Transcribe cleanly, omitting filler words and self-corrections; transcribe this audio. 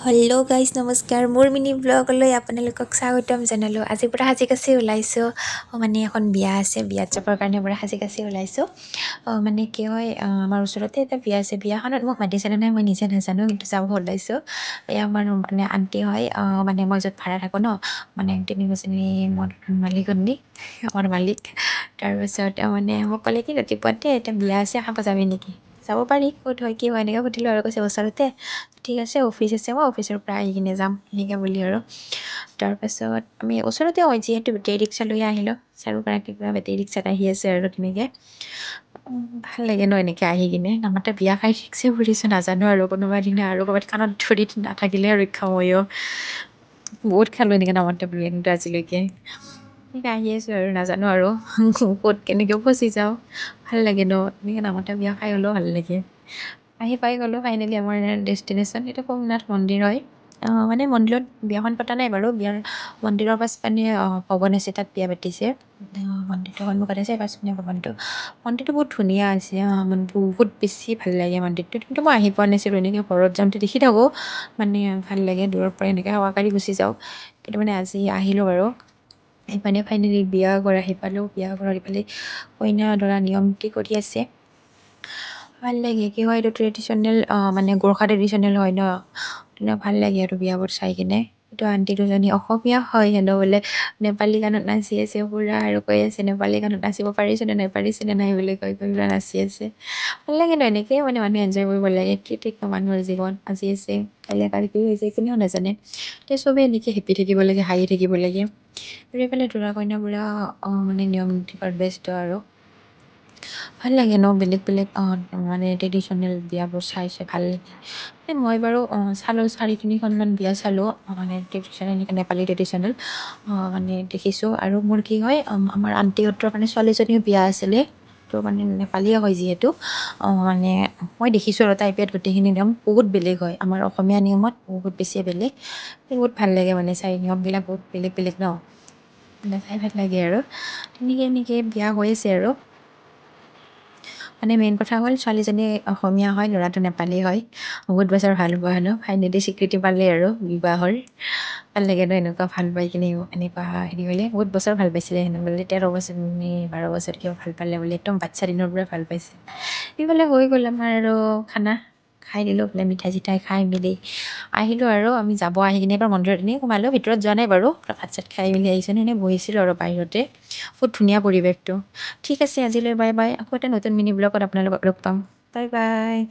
Hello' guys নমস্কাৰ মোৰ mini ব্লগলৈ আপোনালোকক স্বাগতম জনালোঁ। আজি পূৰা সাজি কাচি ওলাইছোঁ। মানে এখন বিয়া আছে, বিয়াত যাবৰ কাৰণে পূৰা সাজি কাচি ওলাইছোঁ। মানে কি হয়, আমাৰ ওচৰতে এটা বিয়া আছে। বিয়াখনত মোক মাতিছিলে নাই মই নিজে নাজানো, কিন্তু যাব ওলাইছোঁ। এয়া আমাৰ মানে আণ্টি হয়, মানে মই য'ত ভাড়া থাকোঁ ন, মানে তিনিকুছিনি মালিকনী আমাৰ মালিক। তাৰপিছত মানে মোক ক'লে কি ৰাতিপুৱাতে এতিয়া বিয়া আছে, খাব যাবি নেকি? যাব পাৰি, ক'ত হয় কি হয় এনেকৈ সুধিলোঁ আৰু। কৈছে ওচৰতে, ঠিক আছে অফিচ আছে, মই অফিচৰ পৰা আহি কিনে যাম এনেকৈ বুলি আৰু। তাৰপাছত আমি ওচৰতে হয় যিহেতু বেটেৰী ৰিক্সা লৈ আহিলোঁ। চাৰিওগৰাকী কিবা বেটেৰী ৰিক্সাত আহি আছে আৰু তেনেকৈ ভাল লাগে ন এনেকৈ আহি কিনে। নামাতে বিয়া খাই ঠিকছে ফুৰিছোঁ নাজানো আৰু, কোনোবা দিনা আৰু ক'ৰবাত কাণত ধৰি নাথাকিলে আৰু ৰক্ষা ময়ো বহুত খালোঁ এনেকৈ নামাতে বুলি, কিন্তু আজিলৈকে এনেকৈ আহি আছোঁ আৰু নাজানো আৰু ক'ত কেনেকৈ ফচি যাওঁ। ভাল লাগে ন এনেকৈ নামাতে বিয়া খাই হ'লেও ভাল লাগে। আহি পাই গ'লোঁ ফাইনেলি আমাৰ ডেষ্টিনেশ্যন। এইটো সোমনাথ মন্দিৰ হয়। মানে মন্দিৰত বিয়াখন পতা নাই বাৰু, বিয়াৰ মন্দিৰৰ পাছপিনে ভৱন আছে, তাত বিয়া পাতিছে। মন্দিৰটো সন্মুখত আছে, পাছপিনে ভৱনটো। মন্দিৰটো বহুত ধুনীয়া আছে, বহুত বেছি ভাল লাগে মন্দিৰটোত। কিন্তু মই আহি পোৱা নাছিলোঁ, এনেকৈ ঘৰত যাওঁতে দেখি থাকোঁ, মানে ভাল লাগে দূৰৰ পৰা এনেকৈ সেৱা কৰি গুচি যাওঁ। কিন্তু মানে আজি আহিলোঁ বাৰু। ইপিনে ফাইনেলি বিয়া ঘৰ আহি পালোঁ। বিয়া ঘৰত ইফালে কইনা দৰা নিয়ম নীতি কৰি আছে। ভাল লাগে, কি হয় এইটো ট্ৰেডিশ্যনেল, মানে গোৰ্খা ট্ৰেডিশ্যনেল হয় ন, তেনেকুৱা ভাল লাগে আৰু বিয়াবোৰ চাই কিনে। এইটো আণ্টি দুজনী অসমীয়া হয়, সিহঁতে বোলে নেপালী গানত নাচি আছে পূৰা আৰু কৈ আছে নেপালী গানত নাচিব পাৰিছেনে নাই পাৰিছেনে নাই বুলি কৈ পূৰা নাচি আছে। ভাল লাগে ন এনেকৈ, মানে মানুহে এনজয় কৰিব লাগে। কি ঠিক মানুহৰ জীৱন আজি আছে কাইলৈ কাৰ কি হৈ যায় কোনেও নাজানে। তো চবেই এনেকৈ হেপ্পী থাকিব লাগে, হাঁহি থাকিব লাগে। আৰু এইফালে দৰা কইনা পূৰা মানে নিয়ম নীতি ব্যস্ত আৰু ভাল লাগে ন, বেলেগ বেলেগ মানে ট্ৰেডিশ্যনেল বিয়াবোৰ চাই ভাল লাগে। মই বাৰু চালোঁ 4-5খনমান বিয়া চালোঁ, মানে ট্ৰেডিশ্যনেল নেপালী ট্ৰেডিশ্যনেল মানে দেখিছোঁ। আৰু মোৰ কি হয়, আমাৰ আণ্টিহঁতৰ মানে ছোৱালীজনীও বিয়া আছিলে, তো মানে নেপালীয়ে হয় যিহেতু, মানে মই দেখিছোঁ আৰু তাইৰ বিয়াত গোটেইখিনি নিয়ম বহুত বেলেগ হয় আমাৰ অসমীয়া নিয়মত বহুত বেছিয়ে বেলেগ। বহুত ভাল লাগে মানে চাই, নিয়মবিলাক বহুত বেলেগ বেলেগ ন, মানে চাই ভাল লাগে আৰু। তেনেকৈ বিয়া হৈ আছে আৰু। মানে মেইন কথা হ'ল ছোৱালীজনী অসমীয়া হয়, ল'ৰাটো নেপালী হয়। বহুত বছৰ ভাল পোৱা হ'লো, ফাইনেলি স্বীকৃতি পালে আৰু বিবাহৰ। ভাল লাগে ন এনেকুৱা ভাল পাই কিনে, এনেকুৱা হেৰি হ'লে। বহুত বছৰ ভাল পাইছিলে হেনো বোলে, 13 বছৰ নে 12 বছৰ কিবা ভাল পালে বোলে, একদম বাচ্ছা দিনৰ পৰা ভাল পাইছে। সেইফালে হৈ গ'ল আমাৰ আৰু খানা খাই দিলোঁ, বোলে মিঠাই চিঠাই খাই মেলি আহিলোঁ আৰু। আমি যাব আহি কিনে এবাৰ মন্দিৰত এনেই সোমালোঁ, ভিতৰত যোৱা নাই বাৰু। ভাত চাত খাই মেলি আহিছোঁ, এনেই বহিছিলোঁ আৰু বাহিৰতে। বহুত ধুনীয়া পৰিৱেশটো। ঠিক আছে আজিলৈ বাই বাই। আকৌ এটা নতুন মিনি ব্লগত আপোনালোকক লগ পাম। Bye bye.